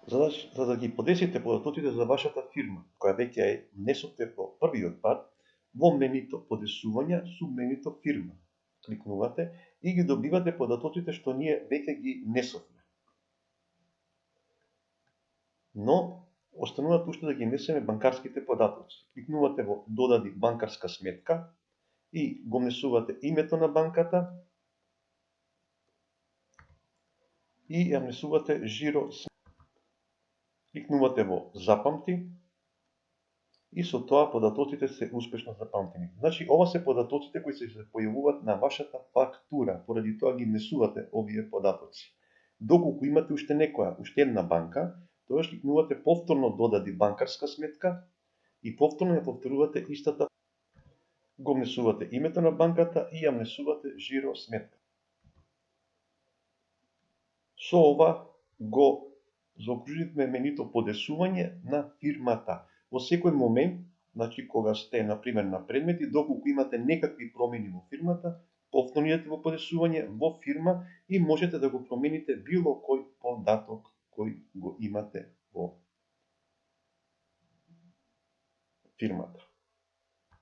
За да ги подесите податоците за вашата фирма, која веќе е внесовте во првиот пат, во менито подесувања, субменито фирма, кликнувате и ги добивате податоците што ние веќе ги внесовме. Но, остануваат уште да ги внесеме банкарските податоци. Кликнувате во додади банкарска сметка и го внесувате името на банката и ја внесувате жиро сметка. Кликнувате во запамти и со тоа податоците се успешно запамтени. Значи, ова се податоците кои се појавуваат на вашата фактура, поради тоа ги внесувате овие податоци. Доколку имате уште некоја, уште една банка, тогаш кликнувате повторно додади банкарска сметка и повторно ја повторувате истата, го внесувате името на банката и ја внесувате жиро сметка. Со ова го заокруживме менито подесување на фирмата. Во секој момент, значи кога сте например на предмети, доколку имате некакви промени во фирмата, повторно идете во подесување во фирма и можете да го промените било кој податок кој го имате